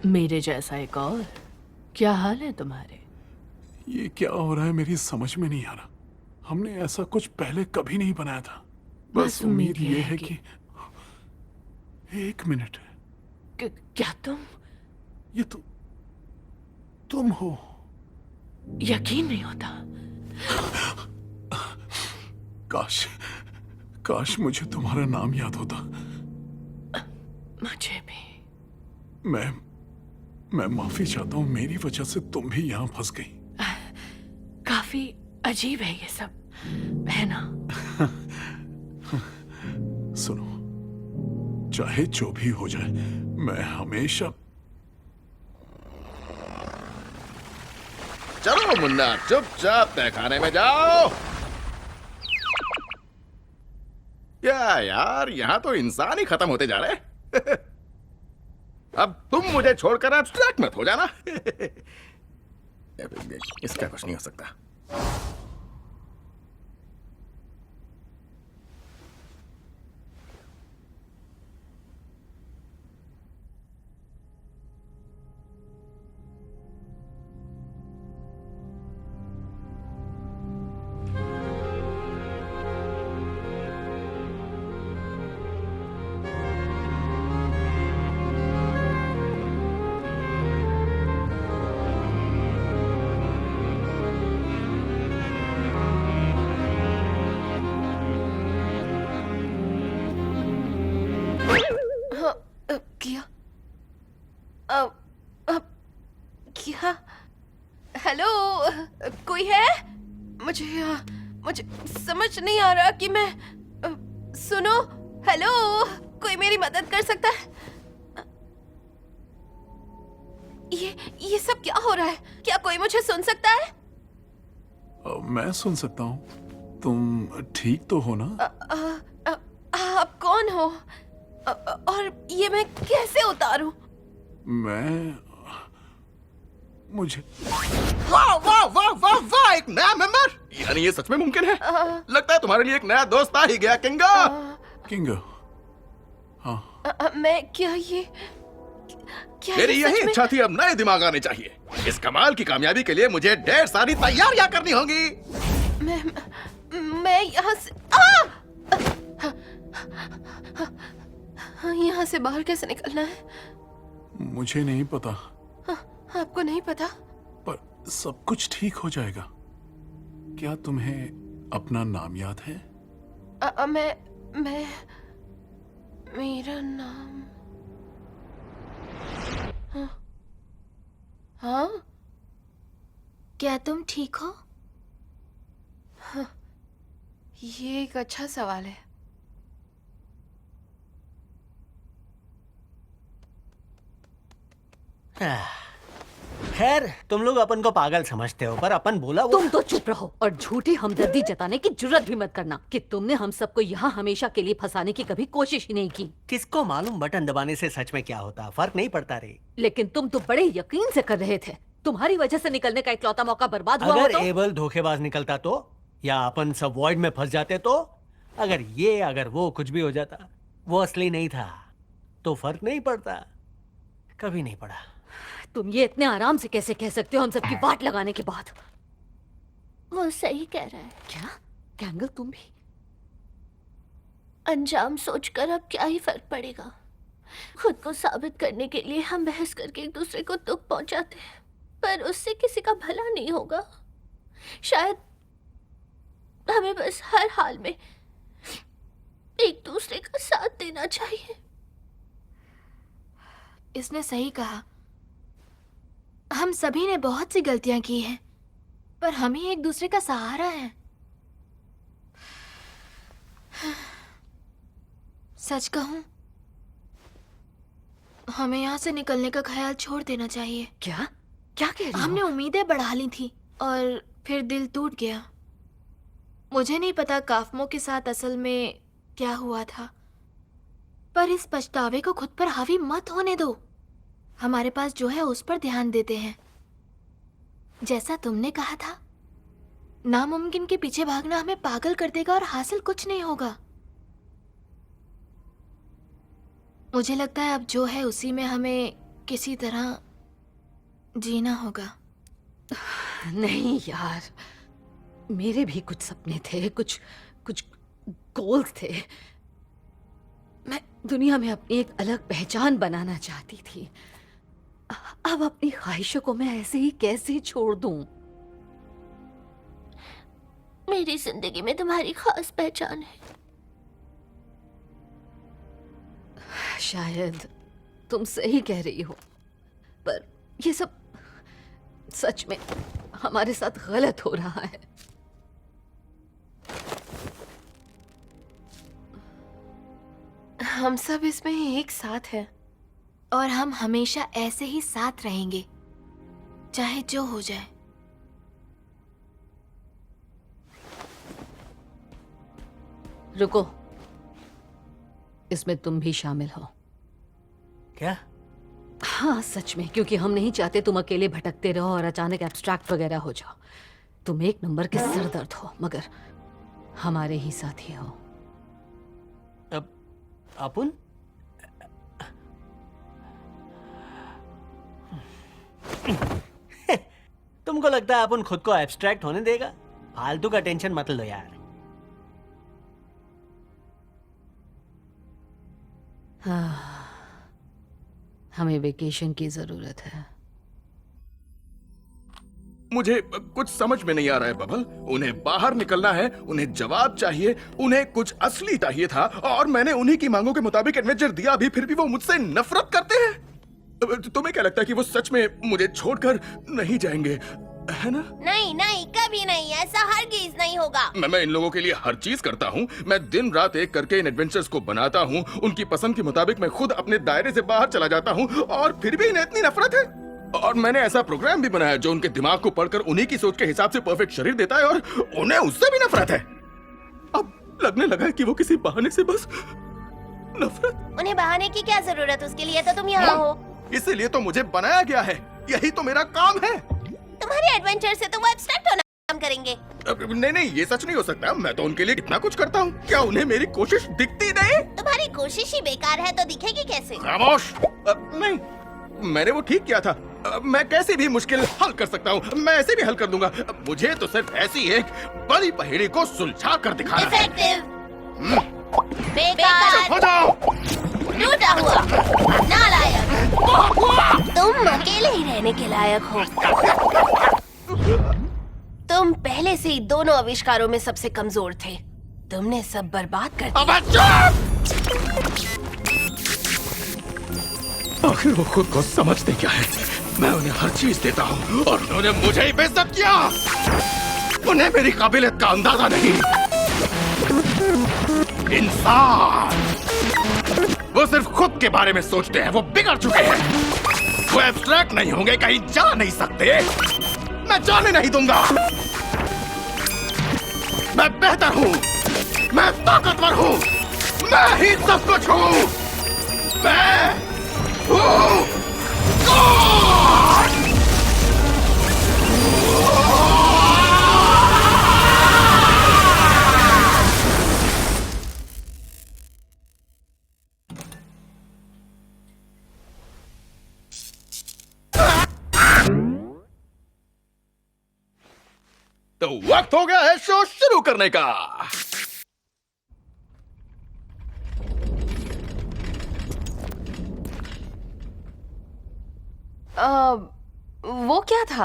मेरे जैसा एक और। क्या हाल है तुम्हारे? ये क्या हो रहा है मेरी समझ में नहीं आ रहा। हमने ऐसा कुछ पहले कभी नहीं बनाया था। बस उम्मीद ये है कि एक मिनट। क्या तुम? ये तुम हो? यकीन नहीं होता। काश काश मुझे तुम्हारा नाम याद होता। मुझे भी। मैं माफी चाहता हूँ, मेरी वजह से तुम भी यहाँ फंस गई। काफी अजीब है ये सब, है ना? सुनो, चाहे जो भी हो जाए, मैं हमेशा। चलो मुन्ना, चुपचाप तहखाने में जाओ। यार यहाँ तो इंसान ही खत्म होते जा रहे हैं। अब तुम मुझे छोड़कर एब्स्ट्रैक्ट मत हो जाना। इसका कुछ नहीं हो सकता। क्या? हेलो, कोई है? मुझे समझ नहीं आ रहा कि मैं सुनो। हेलो, कोई मेरी मदद कर सकता है? ये सब क्या हो रहा है? क्या कोई मुझे सुन सकता है? मैं सुन सकता हूँ। तुम ठीक तो हो ना? आप कौन हो? और ये मैं कैसे उतारूं? मुझे वाह वाह वाह वाह वाह, एक नया मेंबर। यानी ये सच में मुमकिन है? लगता है तुम्हारे लिए एक नया दोस्त आ ही गया, किंगो। किंगो, हाँ। मैं क्या मेरी ये यही सच में? इच्छा थी, अब नए दिमाग आने चाहिए। इस कमाल की कामयाबी के लिए मुझे ढेर सारी तैयारियां करनी होंगी। मैं यहाँ से यहाँ से बाहर कैसे निकलना है? मुझे नहीं पता, आपको नहीं पता? पर सब कुछ ठीक हो जाएगा। क्या तुम्हें अपना नाम याद है? मैं मेरा नाम। हाँ? क्या तुम ठीक हो? ये एक अच्छा सवाल है। खैर तुम लोग अपन को पागल समझते हो, पर अपन बोला वो तुम तो चुप रहो और झूठी हमदर्दी जताने की जुर्रत भी मत करना कि तुमने हम सबको यहाँ हमेशा के लिए फंसाने की कभी कोशिश ही नहीं की। किसको मालूम बटन दबाने से सच में क्या होता, फर्क नहीं पड़ता रे। लेकिन तुम तो बड़े यकीन से कर रहे थे। तुम्हारी वजह से निकलने का इकलौता मौका बर्बाद हुआ हो अगर तो? एबल धोखेबाज निकलता तो, या अपन सब वॉइड में फंस जाते तो, अगर वो कुछ भी हो जाता, वो असली नहीं था तो फर्क नहीं पड़ता, कभी नहीं पड़ा। तुम ये इतने आराम से कैसे कह सकते हो हम सबकी वाट लगाने के बाद? वो सही कह रहा है। क्या कैंगल, तुम भी? अंजाम सोचकर अब क्या ही फर्क पड़ेगा। खुद को साबित करने के लिए हम बहस करके एक दूसरे को दुख पहुंचाते हैं, पर उससे किसी का भला नहीं होगा। शायद हमें बस हर हाल में एक दूसरे का साथ देना चाहिए। इसने सही कहा। हम सभी ने बहुत सी गलतियां की हैं, पर हम ही एक दूसरे का सहारा हैं। सच कहूं, हमें यहाँ से निकलने का ख्याल छोड़ देना चाहिए। क्या क्या कह रही हो? हमने उम्मीदें बढ़ा ली थी और फिर दिल टूट गया। मुझे नहीं पता काफमो के साथ असल में क्या हुआ था, पर इस पछतावे को खुद पर हावी मत होने दो। हमारे पास जो है उस पर ध्यान देते हैं। जैसा तुमने कहा था, नामुमकिन के पीछे भागना हमें पागल कर देगा और हासिल कुछ नहीं होगा। मुझे लगता है अब जो है उसी में हमें किसी तरह जीना होगा। नहीं यार, मेरे भी कुछ सपने थे, कुछ गोल्स थे। मैं दुनिया में अपनी एक अलग पहचान बनाना चाहती थी। अब अपनी ख्वाहिशों को मैं ऐसे ही कैसे छोड़ दूं? मेरी जिंदगी में तुम्हारी खास पहचान है। शायद तुम सही कह रही हो, पर ये सब सच में हमारे साथ गलत हो रहा है। हम सब इसमें एक साथ हैं और हम हमेशा ऐसे ही साथ रहेंगे, चाहे जो हो जाए। रुको, इसमें तुम भी शामिल हो। क्या? हाँ सच में, क्योंकि हम नहीं चाहते तुम अकेले भटकते रहो और अचानक एब्स्ट्रैक्ट वगैरह हो जाओ। तुम एक नंबर के सरदर्द हो, मगर हमारे ही साथी हो। अब अपन तुमको लगता है अपन खुद को एब्स्ट्रैक्ट होने देगा? फालतू का टेंशन मत लो यार। हमें वेकेशन की जरूरत है। मुझे कुछ समझ में नहीं आ रहा है बबल। उन्हें बाहर निकलना है, उन्हें जवाब चाहिए, उन्हें कुछ असली चाहिए था, और मैंने उन्हीं की मांगों के मुताबिक एडवेंचर दिया भी, फिर भी वो मुझसे नफरत करते हैं। तुम्हें क्या लगता है कि वो सच में मुझे छोड़कर नहीं जाएंगे, है ना? नहीं नहीं, कभी नहीं, ऐसा हरगिज नहीं होगा। मैं इन लोगों के लिए हर चीज करता हूँ। मैं दिन रात एक करके इन एडवेंचर्स को बनाता हूँ। उनकी पसंद के मुताबिक मैं खुद अपने दायरे से बाहर चला जाता हूँ, और फिर भी इन्हें इतनी नफरत है। और मैंने ऐसा प्रोग्राम भी बनाया जो उनके दिमाग को पढ़कर उन्हीं की सोच के हिसाब से परफेक्ट शरीर देता है, और उन्हें उससे भी नफरत है। अब लगने लगा है कि वो किसी बहाने से बस नफरत। उन्हें बहाने की क्या जरूरत? उसके लिए तो तुम यहाँ हो। इसीलिए तो मुझे बनाया गया है, यही तो मेरा काम है। तुम्हारे एडवेंचर से तो वो एब्स्ट्रैक्ट होना काम करेंगे। नहीं, ये सच नहीं हो सकता। मैं तो उनके लिए कितना कुछ करता हूँ। क्या उन्हें मेरी कोशिश दिखती नहीं? तुम्हारी कोशिश ही बेकार है तो दिखेगी कैसे? खामोश। नहीं, मैंने वो ठीक किया था। मैं कैसी भी मुश्किल हल कर सकता हूँ। मैं ऐसे भी हल कर दूंगा। मुझे तो सिर्फ ऐसी एक बड़ी पहेली को सुलझा कर दिखाना है। बेकार, हो जाओ। टूटा हुआ, नालायक। तुम अकेले ही रहने के लायक हो। तुम पहले से ही दोनों आविष्कारों में सबसे कमजोर थे। तुमने सब बर्बाद कर दिया। अब चुप! आखिर वो खुद को समझते क्या है? मैं उन्हें हर चीज देता हूँ और उन्होंने मुझे ही बेइज्जत किया। उन्हें मेरी काबिलियत का अंदाजा नहीं। इंसान वो सिर्फ खुद के बारे में सोचते हैं। वो बिगड़ चुके हैं। वो एब्स्ट्रैक्ट नहीं होंगे, कहीं जा नहीं सकते। मैं जाने नहीं दूंगा। मैं बेहतर हूँ, मैं ताकतवर हूँ, मैं ही सब कुछ हूँ। मैं हूँ गॉड। तो वक्त हो गया है शो शुरू करने का। वो क्या था?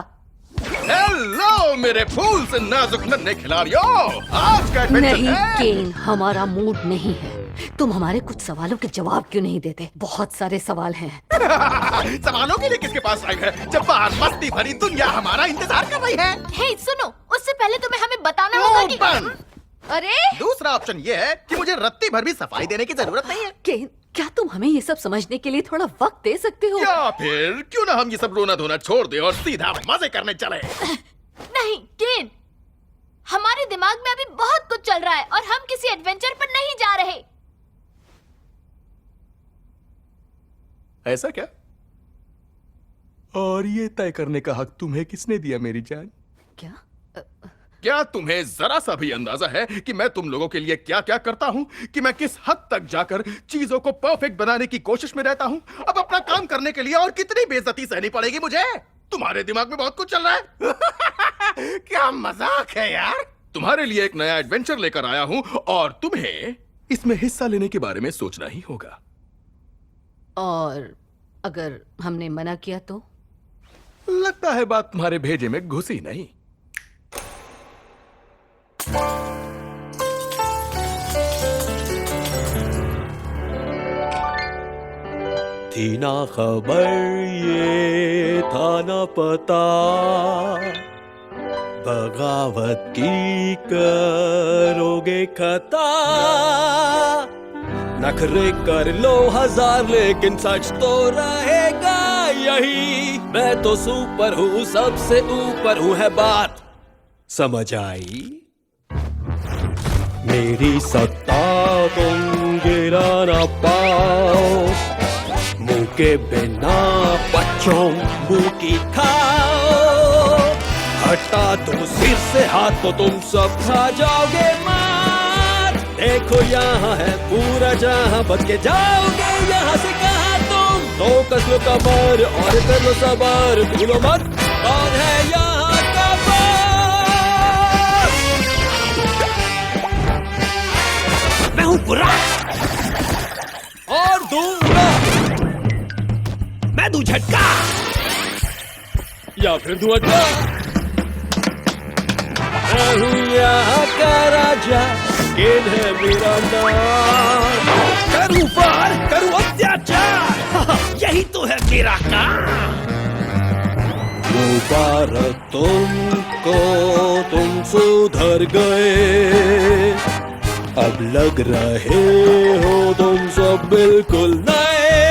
हेलो मेरे फूल से नाजुक नन्हे खिलाड़ियों, आज का एडवेंचर नहीं है। केन, हमारा मूड नहीं है। तुम हमारे कुछ सवालों के जवाब क्यों नहीं देते? बहुत सारे सवाल हैं। सवालों के लिए किसके पास टाइम है जब बाहर मस्ती भरी दुनिया हमारा इंतजार कर रही है। हे सुनो, उससे पहले तुम्हें हमें बताना होगा मुंह कि बंद। अरे दूसरा ऑप्शन ये है कि मुझे रत्ती भर भी सफाई देने की जरूरत नहीं है। केन, क्या तुम हमें ये सब समझने के लिए थोड़ा वक्त दे सकते हो? या फिर क्यों ना हम ये सब रोना धोना छोड़ दें और सीधा मजे करने चले। नहीं केन, हमारे दिमाग में अभी बहुत कुछ चल रहा है और हम किसी एडवेंचर पर नहीं जा रहे। ऐसा क्या? और ये तय करने का हक तुम्हें किसने दिया मेरी जान? क्या? क्या तुम्हें जरा सा भी अंदाजा है कि मैं तुम लोगों के लिए क्या क्या करता हूँ, कि मैं किस हद तक जाकर चीजों को परफेक्ट बनाने की कोशिश में रहता हूँ? अब अपना काम करने के लिए और कितनी बेइज्जती सहनी पड़ेगी मुझे? तुम्हारे दिमाग में बहुत कुछ चल रहा है। क्या मजाक है यार। तुम्हारे लिए एक नया एडवेंचर लेकर आया हूँ और तुम्हें इसमें हिस्सा लेने के बारे में सोचना ही होगा। और अगर हमने मना किया तो? लगता है बात तुम्हारे भेजे में घुसी नहीं। थी ना खबर ये था ना पता, बगावत की करोगे खता। नखरे कर लो हजार लेकिन सच तो रहेगा यही। मैं तो सुपर हूँ, सबसे ऊपर हूँ, है बात समझ आई? मेरी सत्ता तुम गिरा ना पाओ, मुंह के बिना बच्चों मुंह की खाओ। हटा दो सिर से हाथ तो तुम सब खा जाओगे मार। देखो यहाँ है पूरा जहाँ, बच के जाओगे यहाँ से कहाँ तुम। तो कस लो कमर और कर लो सबर, भूलो मत कौन है यहाँ का बॉस। मैं हूँ बुरा और दूंगा, मैं दूं झटका या फिर दूं अड्डा। मैं हूँ यहाँ का राजा, केन है मेरा नाम। करूँ पार करूँ अत्याचार, यही तो है मेरा काम। मुबारक तुमको, तुम सुधर गए। अब लग रहे हो तुम सब बिल्कुल नए।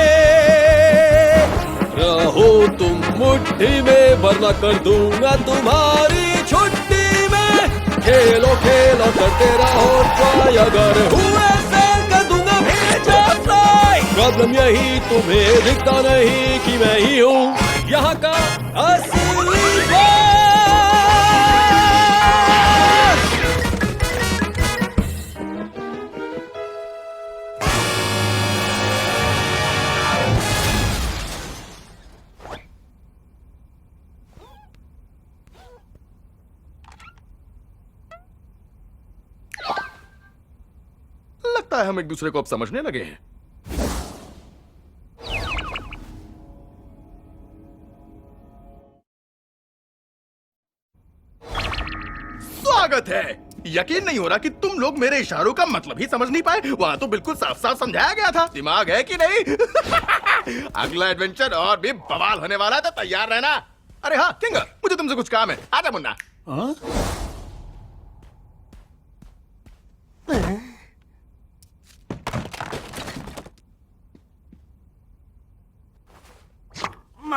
रहो तुम मुट्ठी में वरना कर दूंगा तुम्हारी छुट्टी में। खेलो खेलो करते रहो ट्राई, अगर हुए फेल कर दूंगा भेजा फ्राई। प्रॉब्लम यही तुम्हें दिखता नहीं कि मैं ही हूँ यहाँ का असली बॉस। लगता है हम एक दूसरे को अब समझने लगे हैं। स्वागत है। यकीन नहीं हो रहा कि तुम लोग मेरे इशारों का मतलब ही समझ नहीं पाए। वहां तो बिल्कुल साफ साफ समझाया गया था। दिमाग है कि नहीं? अगला एडवेंचर और भी बवाल होने वाला है, तो तैयार रहना। अरे हाँ किंग, मुझे तुमसे कुछ काम है। आजा मुन्ना। हाँ?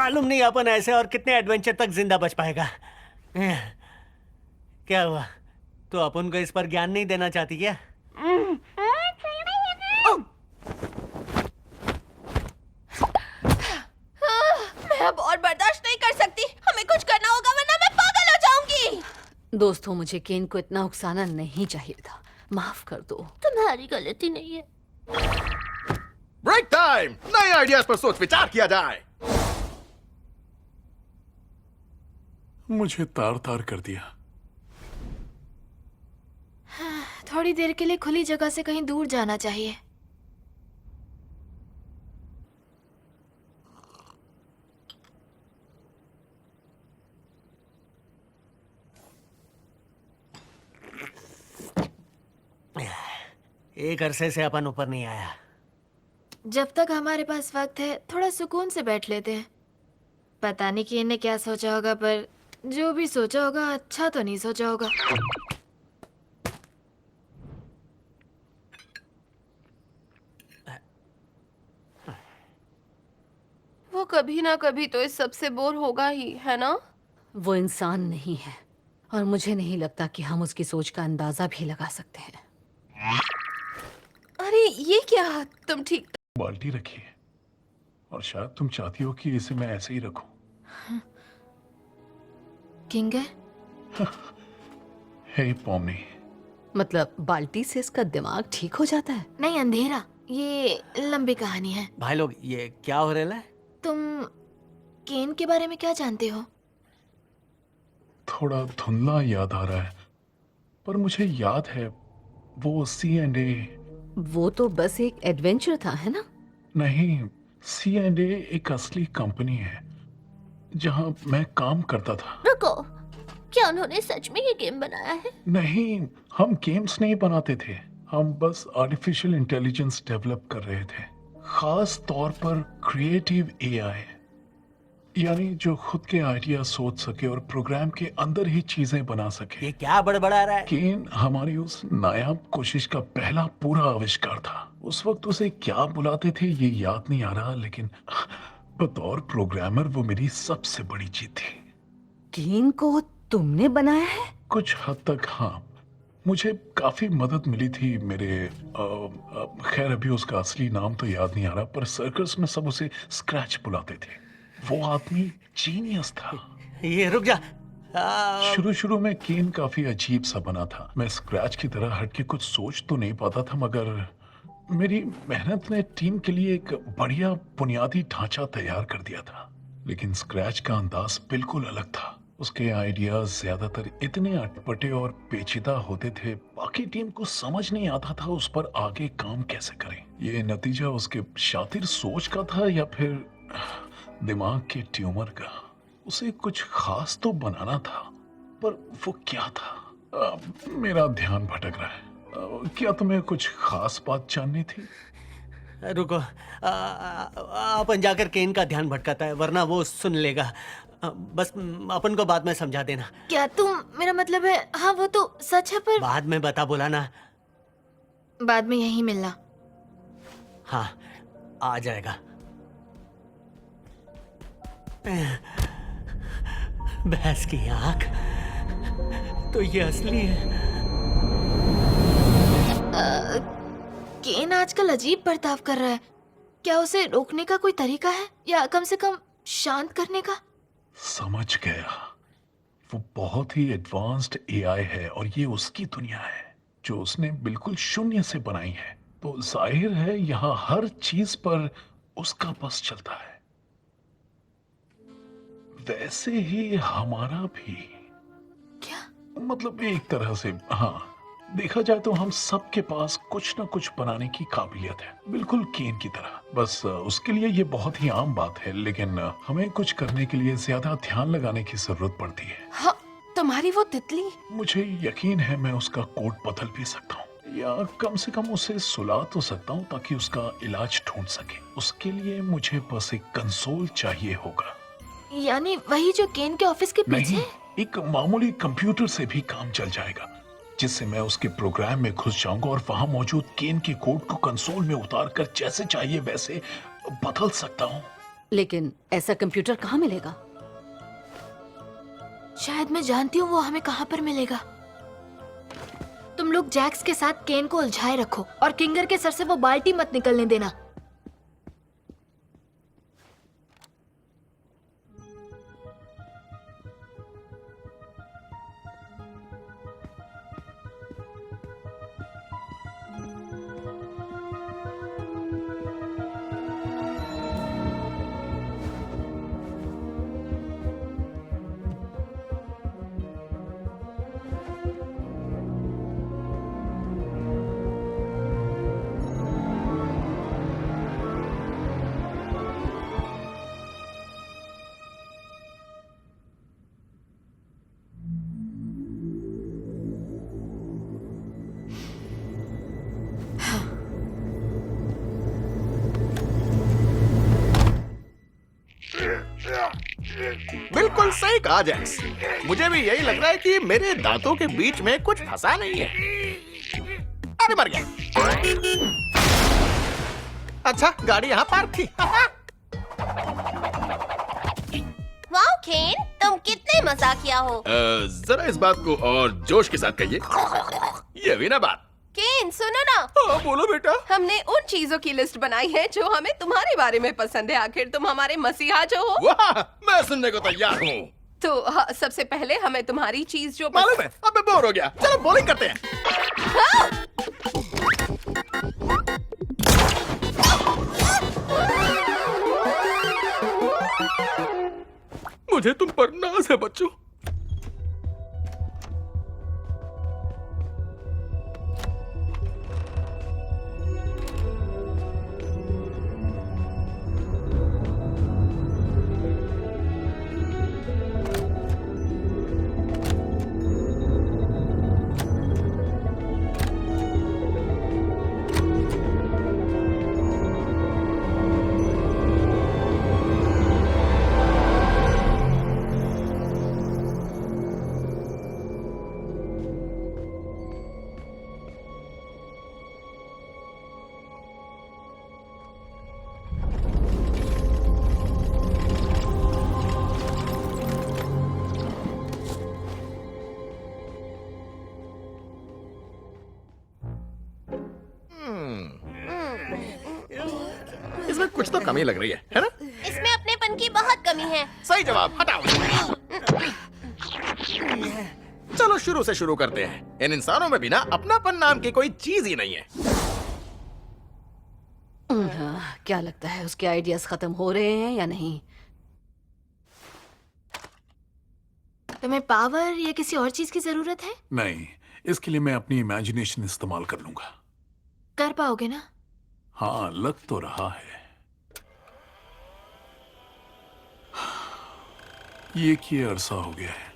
मालूम नहीं अपन ऐसे और कितने एडवेंचर तक जिंदा बच पाएगा। क्या हुआ, तो अपन को इस पर ज्ञान नहीं देना चाहती क्या? मैं अब और बर्दाश्त नहीं कर सकती। हमें कुछ करना होगा वरना मैं पागल हो जाऊंगी। दोस्तों, मुझे केन को इतना उकसाना नहीं चाहिए था। माफ कर दो। तुम्हारी गलती नहीं है। ब्रेक टाइम, नए आइडियाज पर सोच विचार किया जाए। मुझे तार तार कर दिया। थोड़ी देर के लिए खुली जगह से कहीं दूर जाना चाहिए। एक अरसे से अपन ऊपर नहीं आया। जब तक हमारे पास वक्त है थोड़ा सुकून से बैठ लेते हैं। पता नहीं कि इन्हें क्या सोचा होगा, पर जो भी सोचा होगा अच्छा तो नहीं सोचा होगा। वो कभी ना कभी तो इस सब से बोर होगा ही, है ना? वो इंसान नहीं है और मुझे नहीं लगता कि हम उसकी सोच का अंदाजा भी लगा सकते हैं। अरे ये क्या, तुम ठीक? बाल्टी रखी है और शायद तुम चाहती हो कि इसे मैं ऐसे ही रखूं। किंगर, हे पोमनी, मतलब बाल्टी से इसका दिमाग ठीक हो जाता है? नहीं अंधेरा, ये लंबी कहानी है। भाई लोग, ये क्या हो रहा है? तुम केन के बारे में क्या जानते हो? थोड़ा धुंधला याद आ रहा है, पर मुझे याद है वो C&A। वो तो बस एक एडवेंचर था, है ना? नहीं, C&A एक असली कंपनी है जहां मैं काम करता था। रुको, क्या उन्होंने सच में ये गेम बनाया है? नहीं, हम गेम्स नहीं बनाते थे, हम बस आर्टिफिशियल इंटेलिजेंस डेवलप कर रहे थे। खास तौर पर क्रिएटिव AI, यानी जो खुद के आइडिया सोच सके और प्रोग्राम के अंदर ही चीजें बना सके। ये क्या बड़बड़ा रहा है? केन हमारी उस नायाब कोशिश का पहला पूरा आविष्कार था। उस वक्त उसे क्या बुलाते थे ये याद नहीं आ रहा, लेकिन बतौर प्रोग्रामर वो मेरी सबसे बड़ी जीत थी। केन को तुमने बनाया है? कुछ हद तक हाँ, मुझे काफी मदद मिली थी मेरे खैर अभी उसका असली नाम तो याद नहीं आ रहा, पर सर्कस में सब उसे स्क्रैच बुलाते थे। वो आदमी जीनियस था। ये रुक जा। शुरू में केन काफी अजीब सा बना था। मैं स्क्रैच की तरह हटके कुछ सोच तो नहीं पाता था, मगर मेरी मेहनत ने टीम के लिए एक बढ़िया बुनियादी ढांचा तैयार कर दिया था। लेकिन स्क्रैच का अंदाज बिल्कुल अलग था। उसके आइडियाज ज्यादातर इतने अटपटे और पेचीदा होते थे, बाकी टीम को समझ नहीं आता था उस पर आगे काम कैसे करें। ये नतीजा उसके शातिर सोच का था या फिर दिमाग के ट्यूमर का। उसे कुछ खास तो बनाना था, पर वो क्या था? मेरा ध्यान भटक रहा है। क्या तुम्हें कुछ खास बात जाननी थी? रुको, अपन जाकर केन का ध्यान भटकाता है, वरना वो सुन लेगा। बस अपन को बाद में समझा देना। क्या तुम, मेरा मतलब है, हाँ वो तो सच है, पर बाद में बता बोला ना। बाद में यहीं मिलना। हाँ, आ जाएगा। भैंस की आंख, तो ये असली है। केन आजकल अजीब बर्ताव कर रहा है। क्या उसे रोकने का कोई तरीका है, या कम से कम शांत करने का? समझ गया। वो बहुत ही एडवांस्ड AI है और ये उसकी दुनिया है जो उसने बिल्कुल शून्य से बनाई है। तो जाहिर है यहाँ हर चीज पर उसका बस चलता है। वैसे ही हमारा भी। क्या? मतलब एक तरह से हाँ, देखा जाए तो हम सबके पास कुछ ना कुछ बनाने की काबिलियत है, बिल्कुल केन की तरह। बस उसके लिए ये बहुत ही आम बात है, लेकिन हमें कुछ करने के लिए ज्यादा ध्यान लगाने की जरूरत पड़ती है। हाँ, तुम्हारी वो तितली। मुझे यकीन है मैं उसका कोड बदल भी सकता हूँ, या कम से कम उसे सुला तो सकता हूँ ताकि उसका इलाज ढूंढ सके। उसके लिए मुझे बस एक कंसोल चाहिए होगा। यानी वही जो केन के ऑफिस के पीछे? नहीं, एक मामूली कंप्यूटर से भी काम चल जाएगा, जिससे मैं उसके प्रोग्राम में घुस जाऊंगा और वहां मौजूद केन के कोड को कंसोल में उतार कर जैसे चाहिए वैसे बदल सकता हूँ। लेकिन ऐसा कंप्यूटर कहाँ मिलेगा? शायद मैं जानती हूँ वो हमें कहाँ पर मिलेगा। तुम लोग जैक्स के साथ केन को उलझाए रखो और किंगर के सर से वो बाल्टी मत निकलने देना। बिल्कुल सही कहा जैक्स। मुझे भी यही लग रहा है कि मेरे दांतों के बीच में कुछ फंसा नहीं है। अरे मर गया। अच्छा गाड़ी यहाँ पार्क थी। वाह केन, तुम कितने मजाकिया हो। जरा इस बात को और जोश के साथ कहिए। ये भी ना बात। केन सुनो ना, हाँ, बोलो बेटा। हमने उन चीजों की लिस्ट बनाई है जो हमें तुम्हारे बारे में पसंद है। आखिर तुम हमारे मसीहा जो हो। वाह, मैं सुनने को तैयार हूँ। तो हाँ, सबसे पहले हमें तुम्हारी चीज जो मालूम है, अब मैं बोर हो गया। चलो बॉलिंग करते हैं। मुझे तुम पर नाज है बच्चों। इसमें कुछ तो कमी लग रही है ना? इसमें अपनेपन की बहुत कमी है। सही जवाब, हटाओ। चलो शुरू से शुरू करते हैं। इन इंसानों में भी ना अपनापन नाम की कोई चीज ही नहीं है। क्या लगता है उसके आइडियाज खत्म हो रहे हैं या नहीं? तुम्हें पावर या किसी और चीज की जरूरत है? नहीं, इसके लिए मैं अपनी इमेजिनेशन इस्तेमाल कर लूंगा। कर पाओगे ना? हाँ, लग तो रहा है। ये किए अरसा हो गया है।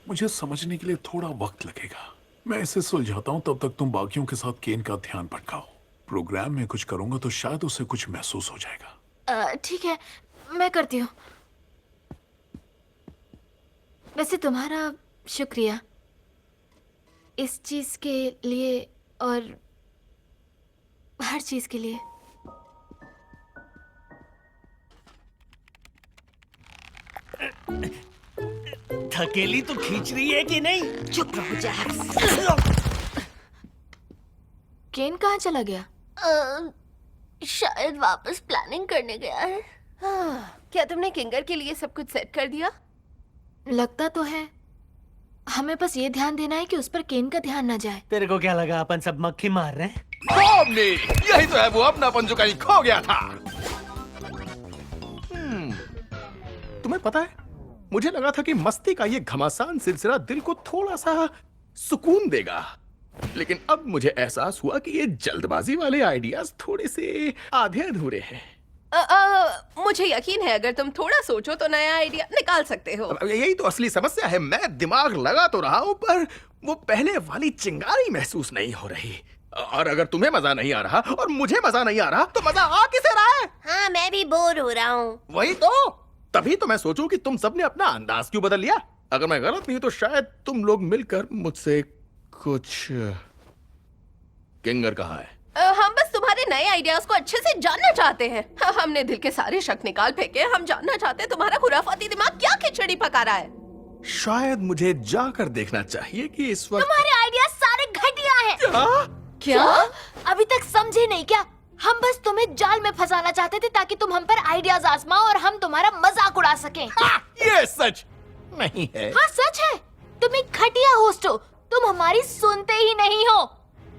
मुझे समझने के लिए थोड़ा वक्त लगेगा। मैं इसे सुलझाता हूं, तब तक तुम बाकियों के साथ केन का ध्यान भटकाओ। प्रोग्राम में कुछ करूंगा तो शायद उसे कुछ महसूस हो जाएगा। ठीक है, मैं करती हूँ। वैसे तुम्हारा शुक्रिया इस चीज के लिए और हर चीज के लिए। थकेली तो खींच रही है कि नहीं? चुप रहो जैक्स। केन कहाँ चला गया? शायद वापस प्लानिंग करने गया है। क्या तुमने किंगर के लिए सब कुछ सेट कर दिया? लगता तो है। हमें बस ये ध्यान देना है कि उस पर केन का ध्यान ना जाए। तेरे को क्या लगा अपन सब मक्खी मार रहे हैं? टॉमी, यही तो है वो अपनापन जो कहीं खो गया था। तुम्हें पता है, मुझे लगा था कि मस्ती का ये घमासान सिलसिला दिल को थोड़ा सा सुकून देगा, लेकिन अब मुझे एहसास हुआ कि ये जल्दबाजी वाले आइडियाज थोड़े से आधे अधूरे हैं। मुझे यकीन है अगर तुम थोड़ा सोचो तो नया आइडिया निकाल सकते हो। अब यही तो असली समस्या है। मैं दिमाग लगा तो रहा हूं, पर वो पहले वाली चिंगारी महसूस नहीं हो रही। और अगर तुम्हें मजा नहीं आ रहा और मुझे मजा नहीं आ रहा, तो मजा आ किसे रहा है? हाँ, मैं भी बोर हो रहा हूँ। वही तो, तभी तो मैं सोचूं कि तुम सबने अपना अंदाज क्यों बदल लिया। अगर मैं गलत नहीं तो शायद तुम लोग मिलकर मुझसे कुछ। किंगर कहाँ है? हम बस तुम्हारे तुम्हारे नए आइडियाज को अच्छे से जानना चाहते हैं। हमने दिल के सारे शक निकाल फेंके। हम जानना चाहते हैं तुम्हारा खुराफाती दिमाग क्या खिचड़ी पका रहा है। शायद मुझे जाकर देखना चाहिए कि इस वक्त तुम्हारे आइडिया सारे घटिया हैं। क्या? अभी तक समझे नहीं क्या? हम बस तुम्हें जाल में फंसाना चाहते थे ताकि तुम हम पर आइडियाज आजमाओ और हम तुम्हारा मजाक उड़ा सकें। ये सच नहीं है। हाँ सच है। तुम एक घटिया होस्ट हो। तुम हमारी सुनते ही नहीं हो।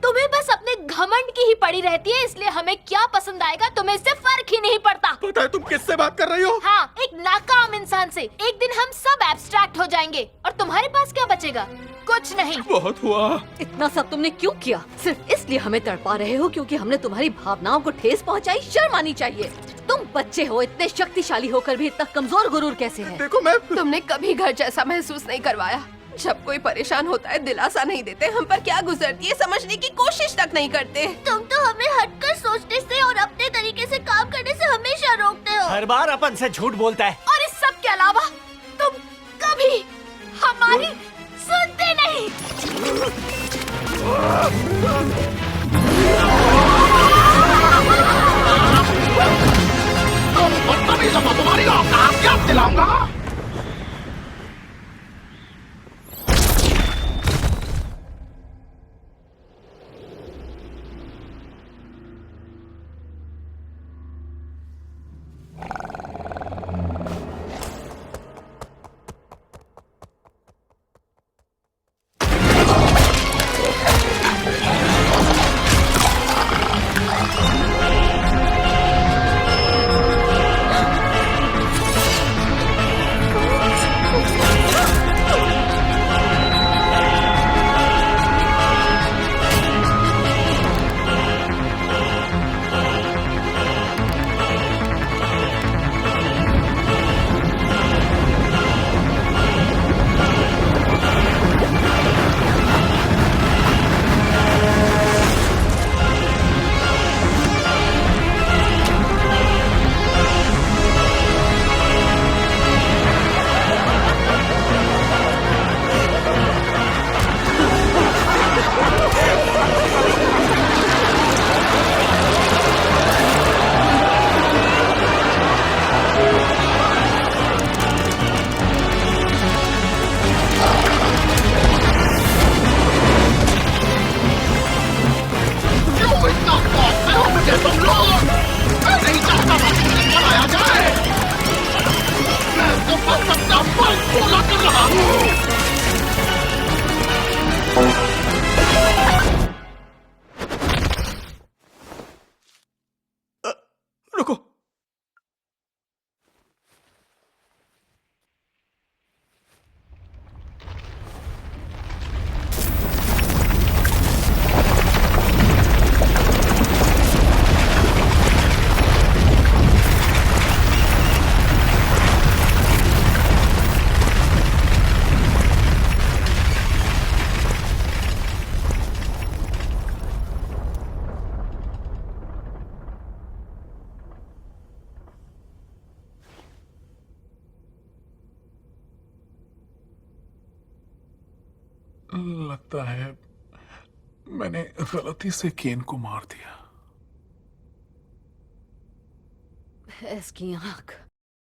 तुम्हें बस अपने घमंड की ही पड़ी रहती है, इसलिए हमें क्या पसंद आएगा तुम्हें इससे फर्क ही नहीं पड़ता। पता है तुम किससे बात कर रही हो? हाँ, एक नाकाम इंसान से। एक दिन हम सब एब्स्ट्रैक्ट हो जाएंगे और तुम्हारे पास क्या बचेगा? कुछ नहीं। बहुत हुआ। इतना सब तुमने क्यों किया? सिर्फ इसलिए हमें तड़पा रहे हो क्योंकि हमने तुम्हारी भावनाओं को ठेस पहुंचाई? शर्म आनी चाहिए। तुम बच्चे हो, इतने शक्तिशाली होकर भी इतना कमजोर गुरूर कैसे है? देखो मैं तुमने कभी घर जैसा महसूस नहीं करवाया। जब कोई परेशान होता है दिलासा नहीं देते, हम पर क्या गुजरती है समझने की कोशिश तक नहीं करते। तुम तो हमें हटकर सोचने से और अपने तरीके से काम करने से हमेशा रोकते हो। हर बार अपन से झूठ बोलता है। और इस सब के अलावा तुम कभी हमारी सुनते नहीं। तुम्हारी औकात क्या दिलाऊंगा। रुको। लगता है मैंने गलती से केन को मार दिया। इसकी आंख